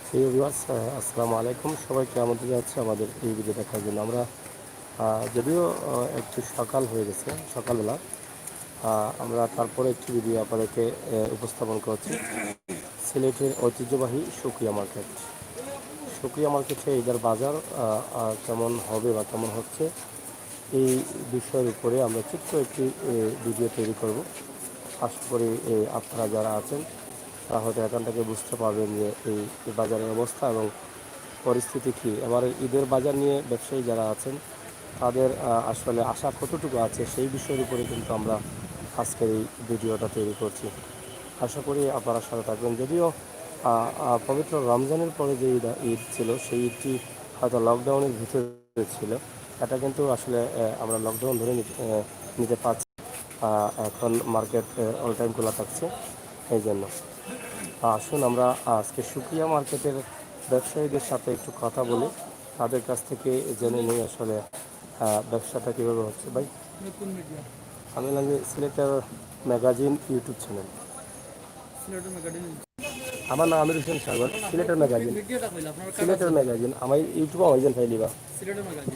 প্রিয় ভিউয়ার্স, আসসালামু আলাইকুম। সবাইকে আমাদের যাচ্ছে আমাদের এই ভিডিও দেখার জন্য। আমরা যদিও একটু সকাল হয়ে গেছে, সকালবেলা আমরা তারপরে একটি ভিডিও আপনাদেরকে উপস্থাপন করছি। সিলেটের ঐতিহ্যবাহী সুকিয়া মার্কেট। সুকিয়া মার্কেটে ঈদের বাজার কেমন হবে বা কেমন হচ্ছে, এই বিষয়ের উপরে আমরা ছোট্ট একটি ভিডিও তৈরি করব। আশা করি আপনারা যারা আছেন তারা হয়তো এখান থেকে বুঝতে পারবেন যে এই বাজারের অবস্থা এবং পরিস্থিতি কী। এবার ঈদের বাজার নিয়ে ব্যবসায়ী যারা আছেন তাদের আসলে আশা কতটুকু আছে সেই বিষয়ের উপরে কিন্তু আমরা আজকের এই ভিডিওটা তৈরি করছি। আশা করি আপনারা সাথে থাকবেন। যদিও পবিত্র রমজানের পরে যে ঈদ ছিল সেই ঈদটি হয়তো লকডাউনের ভিতরে ছিল, এটা কিন্তু আসলে আমরা লকডাউন ধরে নিতে পারছি। এখন মার্কেট অল টাইম খোলা থাকছে, এই জন্য আসুন আমরা আজকে সুকিয়া মার্কেটের ব্যবসায়ীদের সাথে একটু কথা বলি, তাদের কাছ থেকে জেনে নিই আসলে ব্যবসাটা কীভাবে হচ্ছে। ভাই, আমি লাগে সিলেটের ম্যাগাজিন ইউটিউব চ্যানেল। আমার নাম আমির হোসেন সাগর। সিলেটের ম্যাগাজিন আমার ইউটিউবে আমাইজেন ফাইলিবা,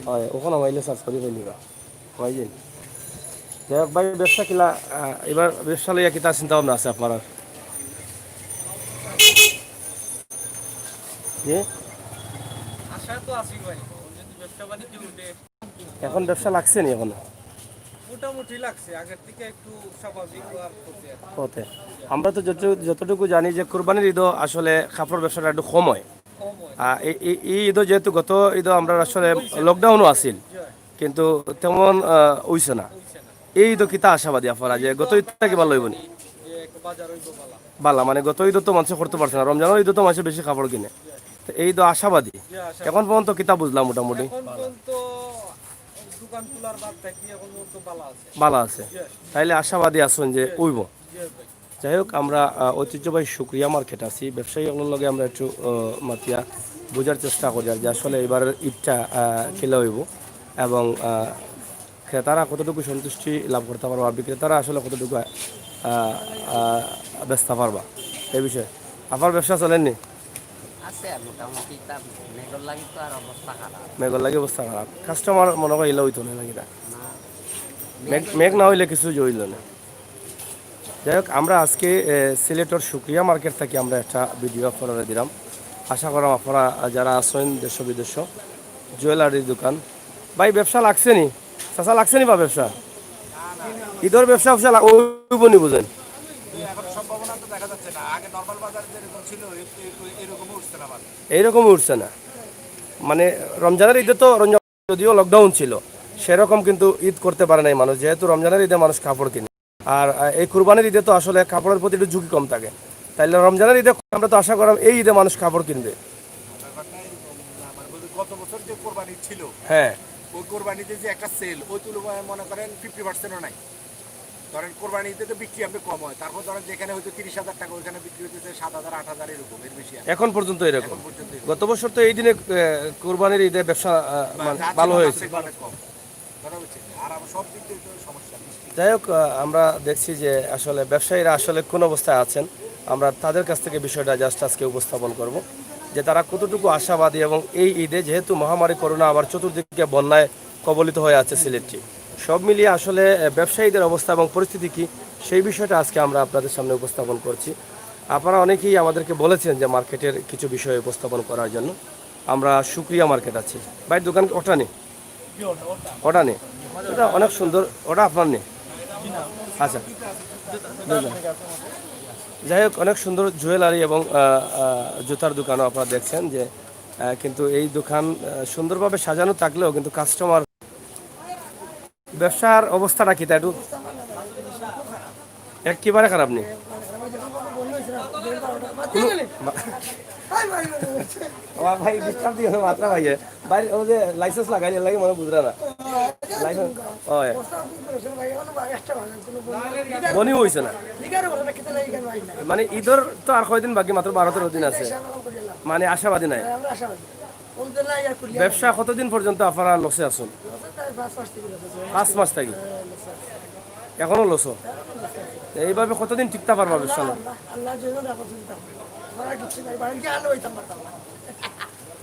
হয় ওখানে আমাইলে সার্চ করে ফাইলিবা আমাইজেন। যাই হোক ভাই, ব্যবসা কিলা এবার ব্যবসা লইয়া কিতা চিন্তা ভাবনা আছে আপনার? যে আশা তো আছি ভাই, যদি ব্যবসা বাণিজ্য উঠে এখন ব্যবসা লাগছে নি এখন মোটামুটি লাগছে, আগের থেকে একটু স্বাভাবিক আর হতে আর কি। পথে? আমরা তো যতটুকু জানি যে কোরবানির ঈদও আসলে কাপড় ব্যবসাটা একটু কম হয়। কম হয় এই ঈদও যেহেতু গত ঈদও আমরা আসলে লকডাউনও আছিল, জয় কিন্তু তেমন হইছে না। হইছে না। এই ঈদও কিতা আশাবাদী আপনারা যে গত ঈদ থেকে ভালো হইব নি? যে এক বাজার হইব বালা বালা মানে গত ঈদও তো মানুষ করতে পারছে না, রমজানের ঈদও তো মানুষ বেশি কাপড় কিনে। তো এই ঈদও আশাবাদী। যে আশা এখন পর্যন্ত কিতা বুঝলাম মোটামুটি এখন পর্যন্ত দোকান খোলার বাদ থাকি এখন পর্যন্ত বালা আছে। ভালো আছে। জয় তাইলে আশাবাদী আছেন যে উইব। জয় ভাই। যাই হোক, আমরা ঐতিহ্যবাহী সুক্রিয়া মার্কেট আছি, ব্যবসায়ীগুলোর লগে আমরা একটু মাতিয়া বোঝার চেষ্টা করি আর যে আসলে এবারের ঈদটা খেলে হইব এবং ক্রেতারা কতটুকু সন্তুষ্টি লাভ করতে পারবা, বিক্রেতারা আসলে কতটুকু ব্যস্ত পারবা এই বিষয়ে। আপনার ব্যবসা চলেননি? আছে আর মোটামুটি তার মেঘর লাগি তো আর অবস্থা খারাপ মেঘর লাগে অবস্থা খারাপ, কাস্টমার মনে হয় এলে হইতো না নাকি? না। মেঘ না হইলে কিছু জইল না। যাই হোক, আমরা আজকে সিলেটের সুক্রিয়া মার্কেট থেকে আমরা একটা ভিডিও আপনারা দিলাম। আশা করাম আপনারা যারা আছেন দেশ বিদেশ, জুয়েলারির দোকান। ভাই, ব্যবসা লাগছে নি? চাচা লাগছে নি বা ব্যবসা? ঈদের ব্যবসা ওইব নি বুঝেন? এখন সম্ভাবনা তো দেখা যাচ্ছে না, আগে নরমাল বাজার যেরকম ছিল এরকমই উঠছে না বাজার। এইরকমই উঠছে না। মানে রমজানের ঈদে তো যদিও লকডাউন ছিল, সেরকম কিন্তু ঈদ করতে পারে নাই মানুষ, যেহেতু রমজানের ঈদে মানুষ কাপড় কিনে। আর এই কুরবানির ঈদে তো আসলে কাপড়ের প্রতি একটু ঝুঁকি কম থাকে। তাইলে রমজানের ঈদে আমরা তো আশা করাম এই ঈদে মানুষ কাপড় কিনবে। গত বছর যে কোরবানি ছিল, হ্যাঁ, ওই কোরবানিতে যে একটা সেল, ওই তুলনায় মনে করেন 50%ও নাই। ধরেন কোরবানিতে তো বিক্রি আপনি কম হয়, তারপর ধরেন যেখানে হয়তো 30,000 টাকা, ওইখানে বিক্রি হচ্ছে 7,000 8,000 এরকম, এর বেশি আর এখন পর্যন্ত এরকম। এখন পর্যন্ত গত বছর তো এই দিনে কোরবানির ঈদে ব্যবসা মানে ভালো হয়েছে। অনেক কম কথা হচ্ছে। আর আমার সব দিক দিয়ে তো সমস্যা। যাই হোক, আমরা দেখছি যে আসলে ব্যবসায়ীরা আসলে কোন অবস্থায় আছেন, আমরা তাদের কাছ থেকে বিষয়টা জাস্ট আজকে উপস্থাপন করব যে তারা কতটুকু আশাবাদী এবং এই ঈদে যেহেতু মহামারী করোনা আবার চতুর্দিকে বন্যায় কবলিত হয়ে আছে সিলেটটি, সব মিলিয়ে আসলে ব্যবসায়ীদের অবস্থা এবং পরিস্থিতি কি সেই বিষয়টা আজকে আমরা আপনাদের সামনে উপস্থাপন করছি। আপনারা অনেকেই আমাদেরকে বলেছেন যে মার্কেটের কিছু বিষয় উপস্থাপন করার জন্য। আমরা সুক্রিয়া মার্কেট আছি। ভাই, দোকান ওটা নেই? ওটা নেই, ওটা অনেক সুন্দর, ওটা আপনার নেই? আচ্ছা, বুঝলাম। যাই হোক, অনেক সুন্দর জুয়েলারি এবং জুতার দোকানও আপনারা দেখছেন যে কিন্তু এই দোকান সুন্দরভাবে সাজানো থাকলেও কিন্তু কাস্টমার ব্যবসার অবস্থাটা কি তা একটু একেবারে খারাপ নেই। ভাই ডিস্টার্ব দিয়ে মাত্রা ভাই বাইরে ও যে লাইসেন্স লাগাই লাগে মনে বুঝরা না লাইসেন্স হয় বনি হয়েছে না। মানে ঈদের তো আর কয়দিন বাকি, মাত্র 12-13 দিন আছে, মানে আশাবাদী নাই। ব্যবসা কতদিন পর্যন্ত আপনারা লসে আসুন? 5 মাস থাকি। এখনো লসো? এইভাবে কতদিন টিকতে পারবা ব্যবসা? আল্লাহ জন্য রাখো চিন্তা করার কিছু নাই বাড়ি গিয়ে আলো হইতাম পারতাম না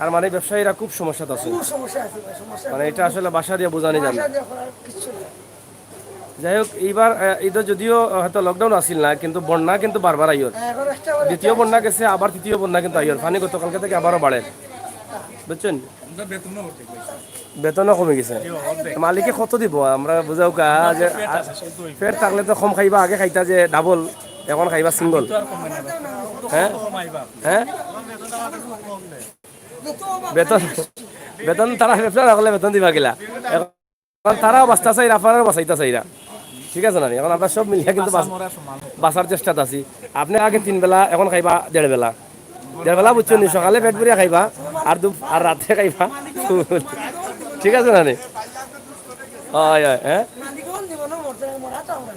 আর মানে ব্যবসায়ীরা খুব সমস্যা আছে, খুব সমস্যা আছে ভাই সমস্যা মানে এটা আসলে বাসা দিয়ে বোঝানি যাবে না। বাসা দিয়ে করার কিছু নেই যাই হোক, এইবার ঈদে যদিও হয়তো লকডাউন আসিল না, কিন্তু বন্যা কিন্তু বারবার আইয়র। এখন একটা দ্বিতীয় বন্যা গেছে, আবার তৃতীয় বন্যা কিন্তু আইয়র। পানি গতকালকে থেকে আবারও বাড়ে, বুঝছেন? বেতনও কমে গেছে। মালিকে কত দিব আমরা বুঝাও কা যে ফের থাকলে তো কম খাইবা, আগে খাইতা যে ডাবল, এখন খাইবা সিঙ্গল। হ্যাঁ হ্যাঁ, বেতন বেতন তারা ব্যবসা না করলে বেতন দিবা গেলা, এখন তারাও বাঁচতে চাই, আপনারাও বাঁচাইতে চাইরা, ঠিক আছে না? এখন আমরা সব মিলিয়ে কিন্তু বাঁচার চেষ্টাতে আছি। আপনি আগে 3 বেলা, এখন খাইবা 1.5 বেলা। 1.5 বেলা বুঝছেন নি? সকালে পেট ভরিয়া খাইবা, আর রাত্রে খাইবা, ঠিক আছে না? হয় হয়, হ্যাঁ মালিকও দিব না মরতে মরা তো আমরা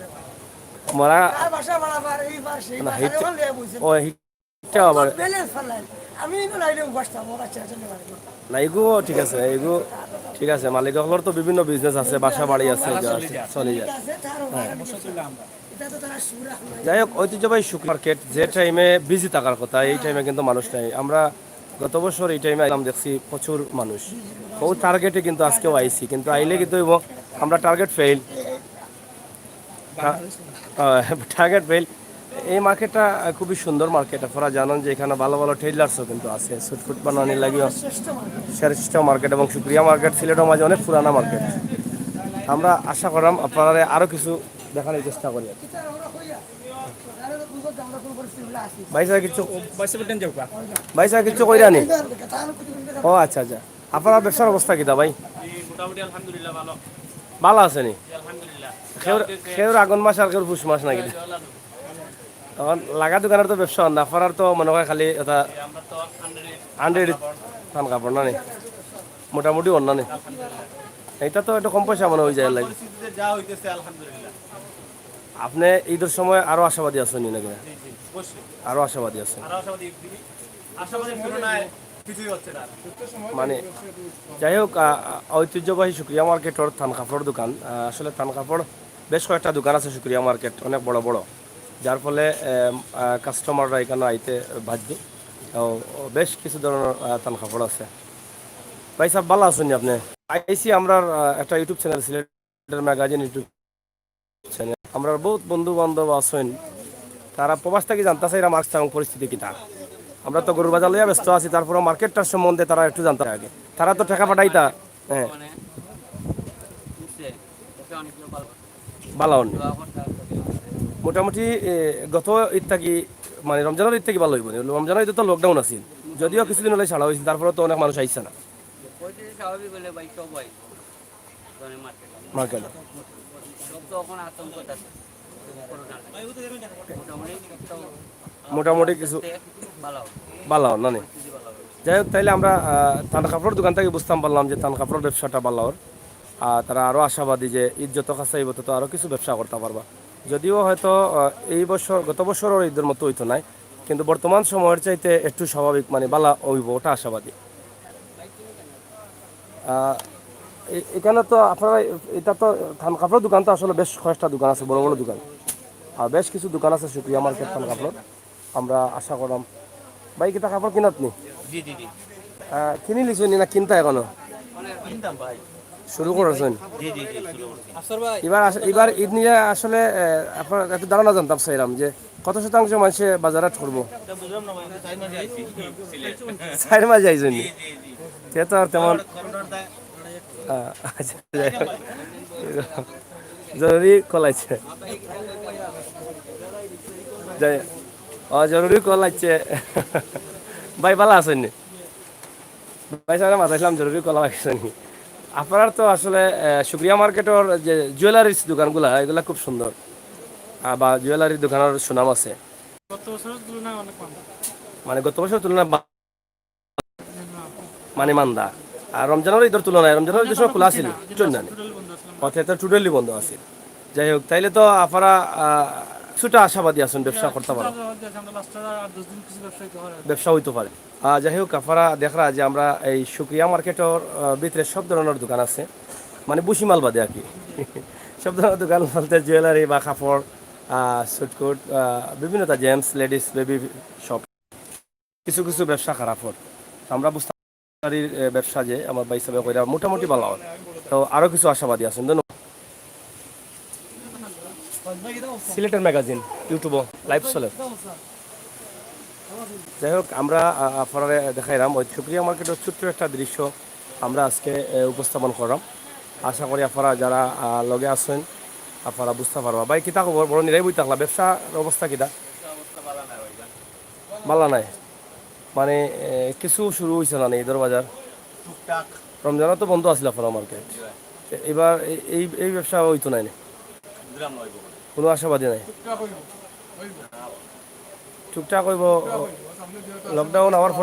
মরা আর বাসা বাড়াবার এইবার সেই না, বাসা হিট- যখন লিয়ে বইছেন ও হিটটা আবার ব্যালেন্স ফেলাই আমি তো লাইলে বসতাম ওরা চেঁচালে বাড়ি না, এগু ঠিক আছে, এগু ঠিক আছে। মালিকগুলোর তো বিভিন্ন বিজনেস আছে, বাসা বাড়ি আছে, যা আছে, চলে যায়। আছে তার এটা তো তারা সুর রাখলো যাই হোক, ঐতিহ্যবাহী শুক্র মার্কেট যে টাইমে বিজি থাকার কথা, এই টাইমে কিন্তু মানুষ নাই। আমরা গত বছর এই টাইমে আইলাম, দেখছি প্রচুর মানুষ। ও টার্গেটে কিন্তু আজকেও আইছি, কিন্তু আইলে কিন্তু আমরা টার্গেট ফেইল, টার্গেট ফেইল। এই মার্কেটটা খুবই সুন্দর মার্কেট। আপনারা জানেন যে এখানে ভালো ভালো টেইলার্সও কিন্তু আছে, সুটফুট বানানোর লাগিও শ্রেষ্ঠ মানুষ শ্রেষ্ঠ মার্কেট। এবং শুক্রিয়া মার্কেট সিলেটের মাঝে অনেক পুরানা মার্কেট। আমরা আশা করলাম আপনারা আরও কিছু দেখানোর চেষ্টা করি। এটা আমরা কইয়া তাহলে তো বুঝো আমরা কোন পরিস্থিতি আসি ভাইসা কিছু ভাইসা কিছু কইরা নি? তাহলে কত ও আচ্ছা আচ্ছা, আপনার ব্যবসার অবস্থা কিতা ভাই? মোটামুটি আলহামদুলিল্লাহ ভালো। ভালো আছে নি? আলহামদুলিল্লাহ। কেউর আগুন মাস আর কেউর পুষ মাস নাকি? তখন লাগা দোকানের তো ব্যবসা না, আপনার তো মনে হয় খালি এটা আমরা তো 100 থান কাপড় না নি, মোটামুটি অন্য নেই। এইটা তো একটু কম পয়সা মনে হয়ে যায় লাগে। পরিস্থিতিতে যা হইতেছে আলহামদুলিল্লাহ। আপনি ঈদের সময় আরো আশাবাদী আছেন নাকি? জি জি অবশ্যই। আরো আশাবাদী আছেন আর আশাবাদের তুলনায় কিছুই হচ্ছে না। মানে? যাই হোক, ঐতিহ্যবাহী শুক্রিয়া মার্কেটর থান কাপড় দোকান, আসলে থান কাপড় বেশ কয়েকটা দোকান আছে শুক্রিয়া মার্কেট, অনেক বড় বড়, যার ফলে কাস্টমাররা এখানে আইতে বাধ্য। বেশ কিছু ধরনের থান কাপড় আছে। ভাই সাহেব ভালো আছেন আপনি? আইসি আমরা একটা ইউটিউব চ্যানেল, সিলেটের ম্যাগাজিন ইউটিউব চ্যানেল। আমরা বহুত বন্ধু বান্ধব আছেন, তারা প্রবাস থেকে জানতে চাই মার্কেট এবং পরিস্থিতি কিটা। আমরা তো গরুর বাজার লইয়া ব্যস্ত আছি, তারপরে মার্কেটটার সম্বন্ধে তারা একটু জানতে আগে। তারা তো টাকা পাঠাইতা, হ্যাঁ মানে বুঝছে ওকে অনেক ভালো ভালো হন। দোয়া করতে মোটামুটি গত ঈদ থাকি, মানে রমজানের ঈদ থেকে ভালো হইব। রমজানের ঈদে তো লকডাউন আছিল, যদিও কিছুদিন হলে ছাড়া হয়েছিল, তারপরে তো অনেক মানুষ আইসছে না পরিস্থিতি স্বাভাবিক হলে ভাই সব হয় মার্কেট মার্কেটে। সব তো এখন আতঙ্ক আছে মোটামুটি তো মোটামুটি কিছু ভালো হবে ভালো হন না নি? পরিস্থিতি ভালো হবে যাই হোক, তাইলে আমরা থান কাপড়ের দোকান থেকে বুঝতাম পারলাম যে থান কাপড়ের ব্যবসাটা ভালো হওয়ার। আর তারা আরও আশাবাদী যে ঈদ যত কাছে আইব তত আরও কিছু ব্যবসা করতে পারবা। যদিও হয়তো এই বছর গত বছরও ঈদের মতো হইতো নাই, কিন্তু বর্তমান সময়ের চাইতে একটু স্বাভাবিক, মানে ভালো হইব, ওটা আশাবাদী। এখানে তো আপনারা, এটা তো থান কাপড়ের দোকান তো আসলে বেশ কয়েকটা দোকান আছে, বড় বড় দোকান, আর বেশ কিছু দোকান আছে শুক্রিয়া মার্কেট থান কাপড়। আমরা আশা করলাম ভাই কিতা কাপড় কিনাত নি? জি জি জি। কিনি লিছুন না কিনতা এখনো কিনতাম ভাই। শুরু করেছেন? জি জি জি শুরু করছি। এবার ঈদ নিয়ে আসলে আপনার একটু ধারণা জানতাম চাইলাম যে কত শতাংশ মানুষে বাজারে ঠরবো? এটা বুঝলাম না ভাই, 4 মাসে আইছি সিলেট। 4 মাস যাইছেন? জি জি জি। সে তো আর তেমন করোনার দায় আচ্ছা, যাই হোক, জরুরি কলাইছে, যাই জরুরি কলাইছে। ভাই ভালো আছেন নি? ভাই সাহেব মাথাইছিলাম জরুরি কলা পাইছেন। আপনার তো আসলে শুক্রিয়া মার্কেটের যে জুয়েলারিস দোকানগুলা, এগুলা খুব সুন্দর, বা জুয়েলারির দোকানের সুনাম আছে। গত বছরের তুলনায় অনেক কম। মানে গত বছর তুলনায় মানে মান্দা। আর রমজানের ঈদের তুলনায়, রমজানের ঈদের সময় খোলা ছিল চলনা নেই, অর্থাৎ টোটালি বন্ধ আছে। যাই হোক, তাইলে তো আপনারা কিছুটা আশাবাদী আছেন ব্যবসা করতে পারেন, ব্যবসা হইতে পারে। যাই হোক, আপনারা দেখরা যে আমরা এই শুক্রিয়া মার্কেটের ভিতরে সব ধরনের দোকান আছে, মানে বুসিমাল বাদে আর কি। সব ধরনের দোকান বলতে জুয়েলারি বা কাপড়, সুটকোট, বিভিন্নতা জেমস, লেডিস, বেবি শপ, কিছু কিছু ব্যবসা খারাপ হল। আমরা বুঝতে পারি ব্যবসা যে আমার ভাই হিসাবে কইরা মোটামুটি ভালো হয়। তো আরও কিছু আশাবাদী আছেন। ধন্যবাদ। সিলেটের ম্যাগাজিন ইউটিউব লাইভ চলে। যাই হোক, আমরা আপনারা দেখাইলাম ওই সুপ্রিয়া মার্কেটের ছোট্ট একটা দৃশ্য আমরা আজকে উপস্থাপন করলাম। আশা করি আপনারা যারা লগে আছেন আপনারা বুঝতে পারবা। ভাই কিতা খবর? বড় নিরাই বই থাকলা, ব্যবসার অবস্থা কিতা? ভালো নাই মানে কিছু শুরু হয়েছে না ঈদের বাজার? টুকটাক রমজানও তো বন্ধ আছিল আপনার মার্কেট, এবার এই এই ব্যবসা হইতো নাই নি? গ্রাম নয় কোনো আশাবাদী নাই? টুকটাক হইব। লকডাউন হওয়ার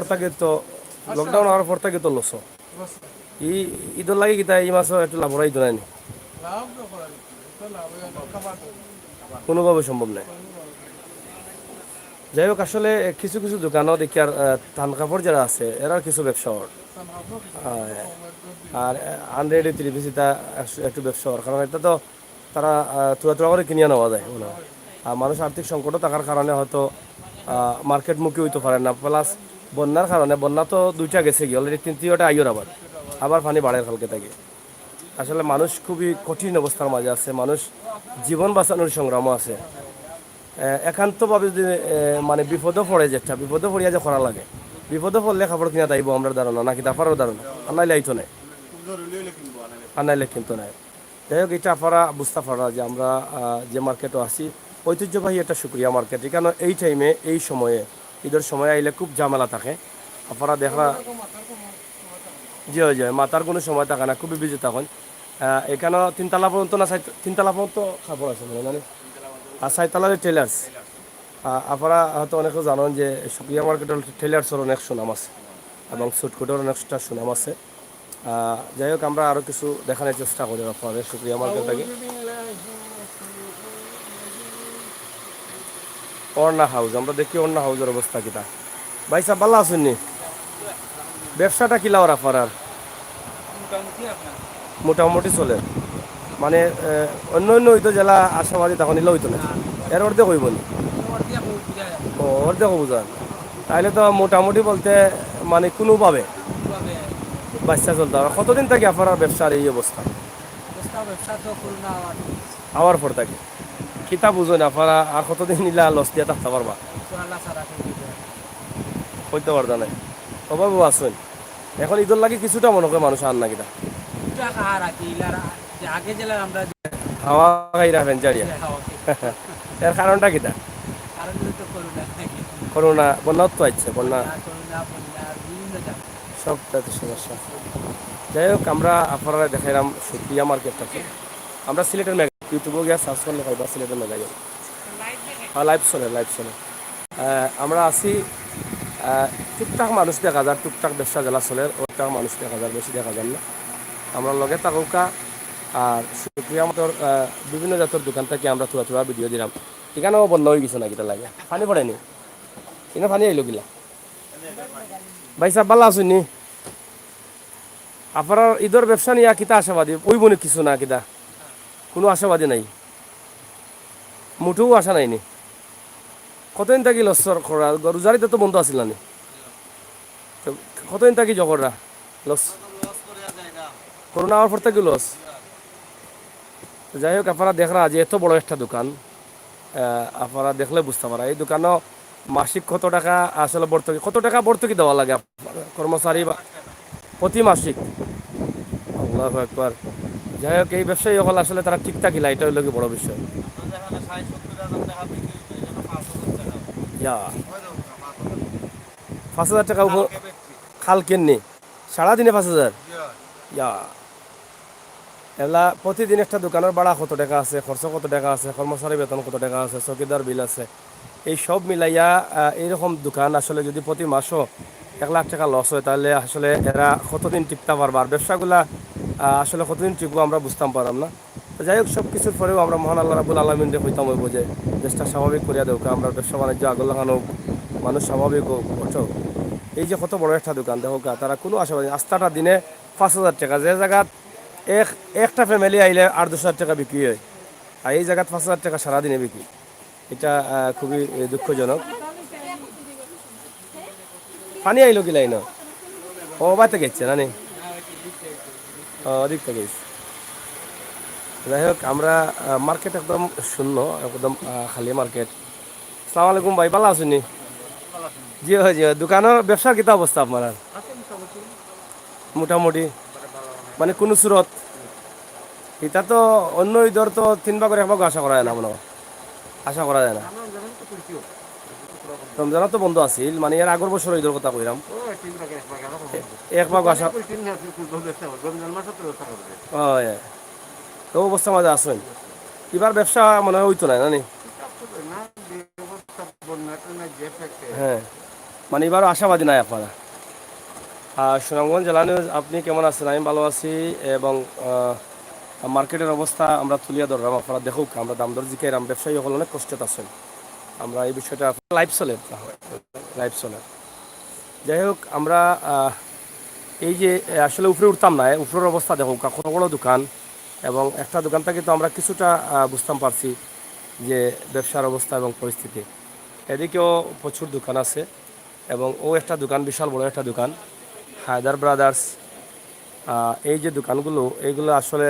পর থেকে তো লস। ই ঈদের লাগে কিতা এই মাসও একটু লাভ হইতো নাই নি? কোনোভাবে সম্ভব নাই। যাই হোক, আসলে কিছু কিছু দোকানও দেখি আর ধান কাপড় যারা আছে এরা কিছু ব্যবসা ওর। আর আনরেডি ত্রিভিসিতা একটু ব্যবসা ওর, কারণ এটা তো তারা তুলা তুলা করে কিনিয়ে নেওয়া যায় মনে হয়। আর মানুষ আর্থিক সংকটও থাকার কারণে হয়তো মার্কেটমুখী হইতে পারে না। প্লাস বন্যার কারণে, বন্যা তো দুইটা গেছে গিয়ে অলরেডি, তৃতীয়টা আইয়র আবার পানি বাড়ের কালকে থেকে। আসলে মানুষ খুবই কঠিন অবস্থার মাঝে আছে, মানুষ জীবন বাঁচানোর সংগ্রামও আছে। একান্তভাবে যদি মানে বিপদে পড়ে, যেটা বিপদে পড়িয়া যে করা লাগে, বিপদে পড়লে কাপড় কিনা তাইব আমরা ধারণা নাকি তারপরেও ধারণা, আনাইলে আইতো নাই, আনাইলে কিন্তু নাই। যাই হোক, এটা আপনারা বুঝতে পারা যে আমরা যে মার্কেটও আছি ঐতিহ্যবাহী একটা শুক্রিয়া মার্কেট। এখানে এই টাইমে এই সময়ে ঈদের সময় আইলে খুব ঝামেলা থাকে। আপনারা দেখা জি হয়ে যায়, মাথার কোনো সময় থাকে না, খুবই বিজি থাকেন। এখানেও তিনতলা পর্যন্ত না, তিনতলা পর্যন্ত কাপড় আছে মানে, আর সাইতলার টেলার্স। আপনারা হয়তো অনেকে জানেন যে শুক্রিয়া মার্কেটের টেলার্সের অনেক সুনাম আছে এবং সুটকোটের অনেকটা সুনাম আছে। যাই হোক, আমরা আরও কিছু দেখানোর চেষ্টা করি আপনাদের শুক্রিয়া মার্কেটটাকে। অর্ণা হাউস, আমরা দেখি অর্ণা হাউসের অবস্থা কিটা। ভাই সাহেব ভালো আসেননি? ব্যবসাটা কিলা ওর আপনার? মোটামুটি চলে মানে অন্য অন্য হইতো জেলা আশাবাদী তখন নিলে হইতো না, এর অর্ধেক হইব নি? ও অর্ধেক বুঝান, তাহলে তো মোটামুটি বলতে মানে কোনোভাবে বাচ্চা চলতে হবে। কতদিন থেকে আপনার ব্যবসার এই অবস্থা? হওয়ার পর থাকে কিতা বুঝেন আপনারা, আর কতদিন নিলে লস দিয়ে থাকতে পারবা? হইতে পারদা নাই, অভাবও আসেন। এখন ঈদের লাগে কিছুটা মনে করে মানুষ আর না কিনা হাওয়া খাই রাখেন জারিয়া। এর কারণটা কিটা? করোনা, বন্যা তো আছে, বন্যা সবটাতে সমস্যা। যাই হোক, আমরা আপনারা দেখাইলাম শুক্রিয়া মার্কেটটাকে। আমরা সিলেটের ইউটিউবে গিয়ে সার্চ করলে পাইবা সিলেটের ম্যাগাজিন। লাইভ চলে। আমরা আছি, টুকটাক মানুষ দেখা যায়, টুকটাক ব্যবসা জেলা চলে, ওটাক মানুষ দেখা যায়, বেশি দেখা যায় না। আমরা লগে থাকুকা। আর শুক্রিয়া মতোর বিভিন্ন জাতের দোকান থেকে আমরা থোড়া ভিডিও দিলাম। এখানেও বন্ধ হয়ে গেছে নাকি, তা লাগে পানি পড়েনি, এখানে পানি আইলো গিলা। ভাই সাহেব ভালো আছেন নি? আপনার ঈদের ব্যবসা নিয়ে কিতা আশাবাদী? ওইব নি কিছু না কিতা? কোনো আশাবাদী নাই, মুঠেও আশা নাইনি? কতদিন থাকি লসর খরা? রোজারিতে তো বন্ধ আছিল না, কতদিন থাকি জগররা লস? করোনা হওয়ার পর থেকে লস। যাই হোক, আপনারা দেখরা যে এত বড় একটা দোকান, আপনারা দেখলে বুঝতে পারা এই দোকানও মাসিক কত টাকা আসলে ভর্তুকি, কত টাকা ভর্তুকি দেওয়া লাগে কর্মচারী বা প্রতি মাসিক? আল্লাহু আকবার। যাই হোক, এই ব্যবসায়ী হল আসলে তারা ঠিকঠাক কিলা, এটা হইল কি বড় বিষয়। ইয়া 5,000 টাকা খাল কেননি সারাদিনে 5,000? ইয়া এলা প্রতিদিন একটা দোকানের ভাড়া কত টাকা আছে, খরচ কত টাকা আছে, কর্মচারী বেতন কত টাকা আছে, চৌকিদার বিল আছে, এই সব মিলাইয়া এইরকম দোকান আসলে যদি প্রতি মাসও 1 লাখ টাকা লস হয়, তাহলে আসলে এরা কতদিন টিকতে পারবে? আর ব্যবসাগুলা আসলে কতদিন টিকবো আমরা বুঝতাম পারলাম না। যাই হোক, সব কিছুর পরেও আমরা মহান আল্লাহ রাব্বুল আলামিনকে কইতাম হইব যে দেশটা স্বাভাবিক করিয়া দেউকা, আমরা ব্যবসা বাণিজ্য আগল লাগানো, মানুষ স্বাভাবিক হোক। এই যে কত বড় একটা দোকান দেখো, তারা কোনো আশাবাদী। আস্তাটা দিনে 5,000 টাকা, যে জায়গাত একটা ফ্যামিলি আইলে 8-10 হাজার টাকা বিক্রি হয়। আর এই জায়গায় 5,000 টাকা সারাদিনে বিক্রি, এটা খুবই দুঃখজনক। পানি আইলো কি লাইন ও বাতে গেছে না নেই অধিক থেকে গেছে। যাই হোক আমরা মার্কেট একদম শূন্য, একদম খালি মার্কেট। সালাম আলাইকুম ভাই, ভালো আছেন নি? জি হয় জি হয়। দোকানের ব্যবসার কিতা অবস্থা আপনার? মোটামুটি মানে কোনো সুরত এটা তো অন্য ঈদর তো 3 ভাগ করে 1 ভাগ আশা করা যায় না, মনে হয় আশা করা যায় না। রমজানও তো বন্ধ আছিল, মানে এর আগের বছর ঈদের কথা কইরাম, 1 ভাগ আশা। হয় তো অবস্থা মাঝে আসেন এবার ব্যবসা মনে হয় হইতো না নানি? হ্যাঁ, মানে এবার আশাবাদী নাই আপনারা। আর সুনামগঞ্জ জেলা নিউজ, আপনি কেমন আছেন? আমি ভালো আছি। এবং মার্কেটের অবস্থা আমরা তুলিয়া ধরলাম, আপনারা দেখুক। আমরা দাম দর জিকাইরাম, ব্যবসায়ী সকল অনেক কষ্টত আছেন। আমরা এই বিষয়টা লাইভ চলে, লাইভ চলে। যাই হোক আমরা এই যে আসলে উপরে উঠতাম না, উপরের অবস্থা দেখুক, কত বড় দোকান। এবং একটা দোকান থেকে তো আমরা কিছুটা বুঝতাম পারছি যে ব্যবসার অবস্থা এবং পরিস্থিতি। এদিকেও প্রচুর দোকান আছে এবং ও একটা দোকান, বিশাল বড় একটা দোকান, হায়দার ব্রাদার্স। এই যে দোকানগুলো, এইগুলো আসলে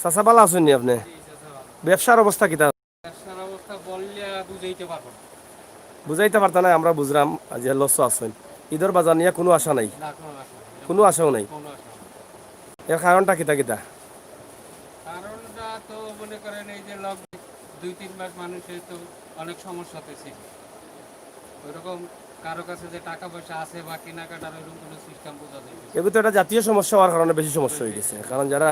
চাচা ভালো আছেন নি আপনি? ব্যবসার অবস্থা কিতা? ব্যবসার অবস্থা বললে বুঝাইতে পারবো না। বুঝাইতে পারতা না, আমরা বুঝলাম যে লস আছেন। ঈদের বাজার নিয়ে কোনো আশা নাই, না, কোনো আশা নেই, কোনো আশাও নাই। কোনো আশা নেই। এর কারণটা কিতা কিতা? কারণটা তো মনে করেন এই যে 2-3 মাস মানুষের তো অনেক সমস্যাতে ছিল। ওইরকম কারো কাছে যে টাকা পয়সা আছে বা কেনাকাটার ওইরকম কোনো সিস্টেম বোঝা যায় না। এগুলো তো একটা জাতীয় সমস্যা হওয়ার কারণে বেশি সমস্যা হয়ে গেছে। কারণ যারা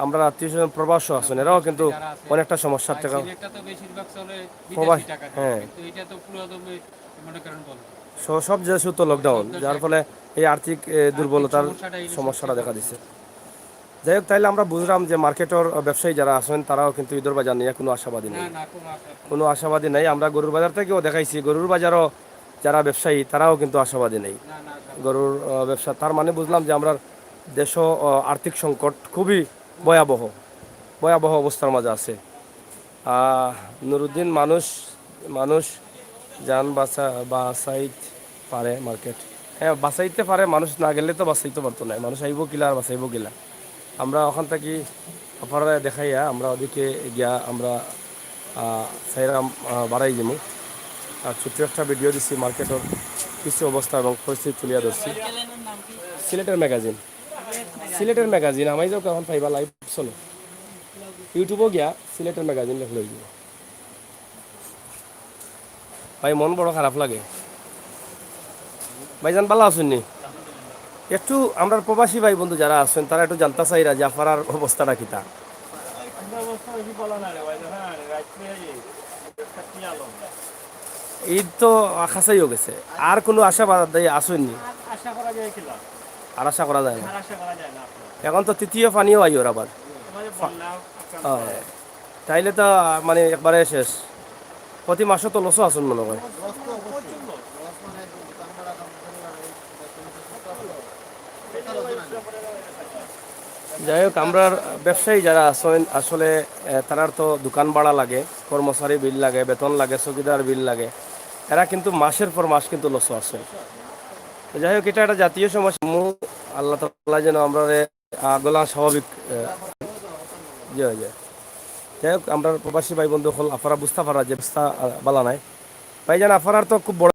আমরা আত্মীয় স্বজন প্রবাস আছেন, এরাও কিন্তু যারা আছে, অনেকটা সমস্যার টাকা সিলেটটা তো বেশিরভাগ চলে প্রবাস। বিদেশি টাকা দিয়ে, হ্যাঁ, কিন্তু এটা তো পুরোদমে মনে করেন বন্ধ। সব দেশে তো লকডাউন, যার ফলে এই আর্থিক দুর্বলতার সমস্যাটাই সমস্যাটা দেখা দিচ্ছে। যাই হোক, তাইলে আমরা বুঝলাম যে মার্কেটের ব্যবসায়ী যারা আছেন তারাও কিন্তু ঈদের বাজার নিয়ে কোনো আশাবাদী না নেই, না, কোনো আশা নেই। কোনো আশাবাদী নেই। আমরা গরুর বাজার থেকেও দেখাইছি, গরুর বাজারও যারা ব্যবসায়ী তারাও কিন্তু আশাবাদী নেই না না, আশা নেই। গরুর ব্যবসা। তার মানে বুঝলাম যে আমরা দেশও আর্থিক সংকট খুবই ভয়াবহ ভয়াবহ অবস্থার মাঝে আছে। নুরুদ্দিন, মানুষ মানুষ যান বাঁচাইতে পারে মার্কেট। হ্যাঁ, বাঁচাইতে পারে, মানুষ না গেলে তো বাঁচাইতে পারতো না। মানুষ আইব কিলা আর বাঁচাইব কিলা। আমরা ওখান থেকে আপনারা দেখাইয়া আমরা ওদিকে গিয়া আমরা সাইরাম বাড়াই যাবো। আর ছোট্ট একটা ভিডিও দিচ্ছি মার্কেটের কিছু অবস্থা এবং পরিস্থিতি তুলিয়া ধরছি। সিলেটের ম্যাগাজিন, সিলেটের ম্যাগাজিন আমি যাও এখন পাইবা, লাইভ চলে ইউটিউবও গিয়া সিলেটের ম্যাগাজিন লেখ লই যাব। ভাই মন বড় খারাপ লাগে। ভাইজান ভালো আছেন নি? একটু আমরা প্রবাসী ভাই বন্ধু যারা আছেন তারা একটু জানতে চাইরা যে আপনার অবস্থাটা কিতা। ঈদ তো খাসাইও গেছে, আর কোনো আশাবাদ আসেননি? আশা করা যায় কিনা? আর আশা করা যায় না। আর আশা করা যায় না। এখন তো তৃতীয় পানিও আইওর আবার। আমাদের বন্যা হয়, তাইলে তো মানে একবারে শেষ। প্রতি মাসে তো লসও আসুন মনে হয়। যাই হোক, আমরা ব্যবসায়ী যারা আছেন আসলে তারার তো দোকান ভাড়া লাগে, কর্মচারী বিল লাগে, বেতন লাগে, চকিদার বিল লাগে। এরা কিন্তু মাসের পর মাস কিন্তু লসও আছে। যাই হোক, এটা একটা জাতীয় সমস্যা। আল্লাহ তাআলা যেন আমরা আগলা স্বাভাবিক ইয়ে হয়ে যায়। যাই হোক, আমরা প্রবাসী ভাই বন্ধু হল আপনারা বুঝতে পারা যে ব্যবস্থা বালা নাই। ভাই জান আপনার তো খুব বড়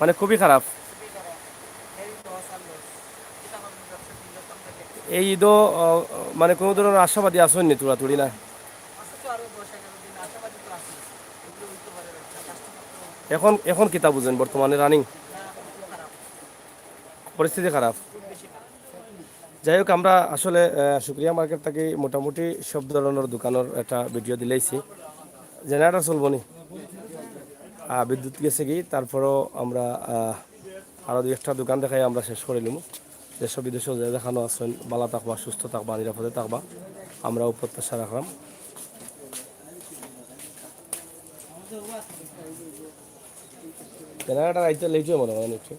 মানে খুবই খারাপ। এই ঈদও মানে কোনো ধরনের আশাবাদী আসেননি তুড়াতুড়ি না? এখন এখন কিতা বুঝেন বর্তমানে রানিং পরিস্থিতি খারাপ। যাই হোক, আমরা আসলে শুক্রিয়া মার্কেট থেকে মোটামুটি সব ধরনের দোকানের একটা ভিডিও দিলেইছি। জেনারেটর চলব নি, বিদ্যুৎ গেছে কি, তারপরেও আমরা আরও 2-1টা দোকান দেখাই আমরা শেষ করে নিব। দেশ বিদেশেও যে দেখানো আছেন বালা থাকবা, সুস্থ থাকবা, নিরাপদে থাকবা, আমরাও প্রত্যাশা রাখলাম। জেনারেটর আইতে লেটে মনে হয় একটু।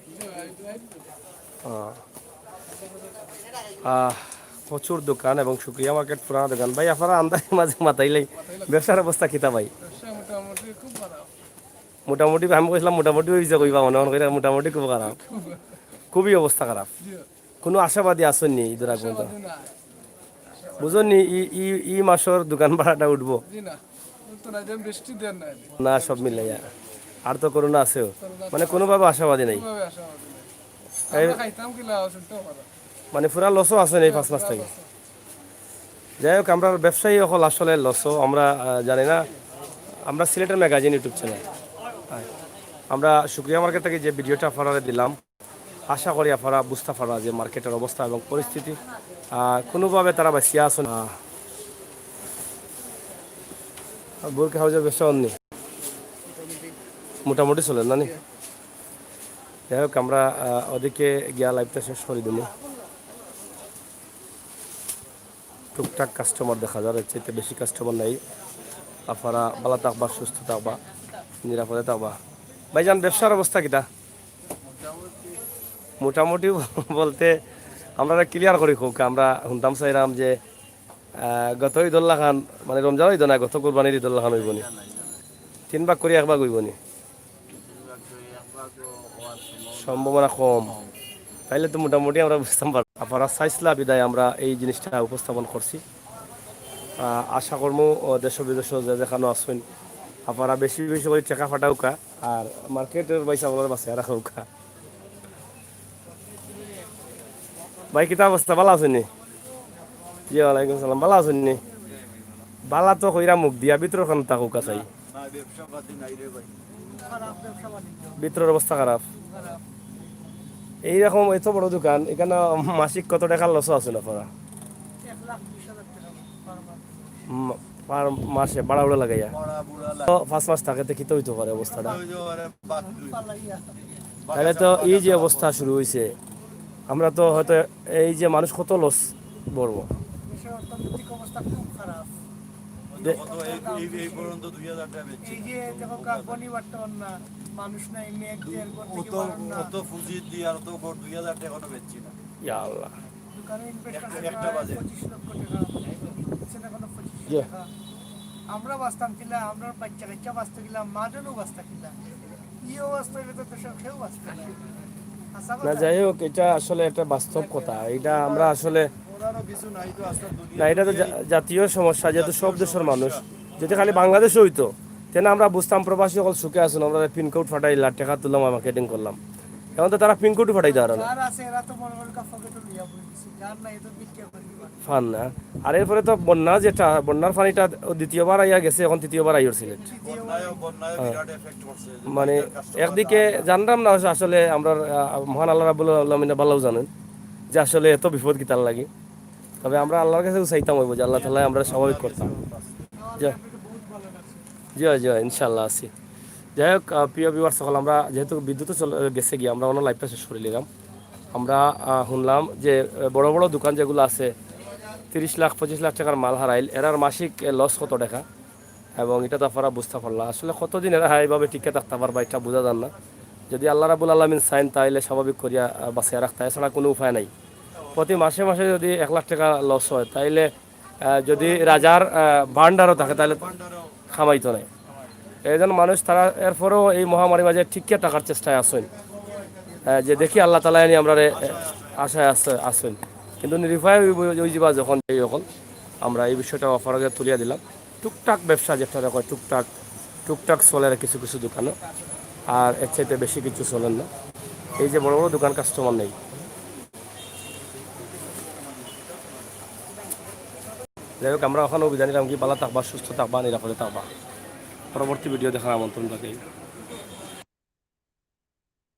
আহ, প্রচুর দোকান এবং শুক্রিয়া মার্কেট পুরানা দোকান ভাই আপনারা আন্দাজ মাঝে মাতাইলেই ব্যবসার অবস্থা কিতা ভাই মোটামুটি আমি কইছিলাম মোটামুটি হয়েছে কইবা মনে মনে করে মোটামুটি খুব খারাপ খুবই অবস্থা খারাপ কোনো আশাবাদী আসেননি ঈদের আগ পর্যন্ত বুঝুননি ই মাসের দোকান ভাড়াটা উঠবো না সব মিলাইয়া আর তো করোনা আছেও মানে কোনোভাবে আশাবাদী নেই মানে পুরা লসও আছে এই 5 মাস থেকে যাই হোক আমরা ব্যবসায়ী হল আসলে লসও আমরা জানি না আমরা সিলেটের ম্যাগাজিন ইউটিউব চ্যানেল আমরা শুক্রিয়া মার্কেট থেকে যে ভিডিওটা আপনারা দিলাম আশা করি আপনারা বুঝতে পারা যে মার্কেটের অবস্থা এবং পরিস্থিতি কোনোভাবে তারা বাঁচিয়ে আসুন বোরকা হাউজের ব্যবসা অন্য মোটামুটি চলে না নি যাই হোক আমরা ওদিকে গিয়া লাইভটা শেষ করে দিলি টুকটাক কাস্টমার দেখা যায় এর চাইতে বেশি কাস্টমার নাই আপনারা ভালো থাকবা সুস্থ থাকবা নিরাপদে থাকবা ভাইজান ব্যবসার অবস্থা কিটা মোটামুটি বলতে আমরা ক্লিয়ার করি হোক আমরা শুনতাম চাইলাম যে গত ঈদুল্লাহ খান মানে রমজান ঈদ না গত কোরবানির ঈদুল্লাহ খান হইবনি 3 ভাগ করে 1 ভাগ হইবনি সম্ভাবনা কম তাইলে তো মোটামুটি আমরা বুঝতাম পারব আপনারা চাইছিলা বিদায় আমরা এই জিনিসটা উপস্থাপন করছি আশা করবো দেশ বিদেশ যেখানে আসুন আপনারা বেশি বেশি করে টাকা ফাটাউকা আর মার্কেটের পয়সা আপনার বাঁচে রাখা ভাই কিতা অবস্থা ভালো আছেন নি জি ওয়ালাইকুম সালাম ভালো আছেন নি বালা তো কইরা মুখ দিয়া ভিতর খান থাকুকা চাই ভিতরের অবস্থা খারাপ এইরকম এত বড় দোকান এখানে মাসিক কত টাকা লস আছে আপনারা পার মাসে ভাড়া উড়ে লাগাইয়া 5 মাস থাকে কি তো হইতে পারে অবস্থাটা তাহলে তো এই যে অবস্থা শুরু হয়েছে আমরা তো হয়তো এই যে মানুষ কত লস বলব মানুষ নাই মেঘদের আমরা বাঁচতাম কিলা আমরা বাচ্চা কাচ্চা বাঁচতে গেলাম মাঝনও বাঁচতে কিলা ই অবস্থা তো দেশের কেউ বাঁচতে না যাই হোক এটা আসলে একটা বাস্তব কথা এটা আমরা আসলে না এটা তো জাতীয় সমস্যা যেহেতু সব দেশের মানুষ যদি খালি বাংলাদেশে হইতো তেন আমরা বুঝতাম প্রবাসী সকল সুখে আসুন আমরা পিনকোড ফাটাইলাম টাকা তুললাম মার্কেটিং করলাম এখন তো তারা পিনকোডও ফাটাই দেওয়ার না ফান না আর এরপরে তো বন্যা যেটা বন্যার পানিটা দ্বিতীয়বার আইয়া গেছে এখন তৃতীয়বার আইয়ার সিলেট মানে একদিকে জানতাম না আসলে আমরা মহান আল্লাহ রাব্বুল আলামিন ভালো জানেন যে আসলে এত বিপদ কি তার লাগে তবে আমরা আল্লাহর কাছে চাইতাম হইব যে আল্লাহ তাআলা আমরা স্বাভাবিক করতাম জি জি ইনশাল্লাহ আছি যাই হোক প্রিয় ভিউয়ার্স সকল আমরা যেহেতু বিদ্যুৎ চলে গেছে গিয়ে আমরা অন্য লাইভটা শেষ করে নিলাম আমরা শুনলাম যে বড় বড় দোকান যেগুলো আছে 30 লাখ 25 লাখ টাকার মাল হারাইল এরার মাসিক লস কত টাকা এবং এটা তো আপনারা বুঝতে পারলাম আসলে কতদিন এরা এইভাবে টিকে থাকতে পারবা এটা বোঝা যান না যদি আল্লাহ রাব্বুল আলামিন চাইন তাইলে স্বাভাবিক করিয়া বাঁচিয়ে রাখতে এছাড়া কোনো উপায় নাই প্রতি মাসে মাসে যদি 1 লাখ টাকা লস হয় তাইলে যদি রাজার ভান্ডারও থাকে তাহলে খামাইতো নাই এইজন মানুষ তারা এরপরেও এই মহামারী মাঝে ঠিককে টাকার চেষ্টায় আসেন যে দেখি আল্লাহ তালা নিয়ে আমরা আশায় আসেন কিন্তু নিরুপায় ওই যাবা যখন এই সকল আমরা এই বিষয়টা অফারে তুলিয়া দিলাম টুকটাক ব্যবসা যেটা কয় টুকটাক চলে কিছু কিছু দোকানও আর এর চাইতে বেশি কিছু চলেন না এই যে বড় বড় দোকান কাস্টমার নেই যাই হোক আমরা ওখানে অভিযান নিলাম কি ভালো থাকবা সুস্থ থাকবা নিরাপদে থাকবা পরবর্তী ভিডিও দেখার আমন্ত্রণ থাকে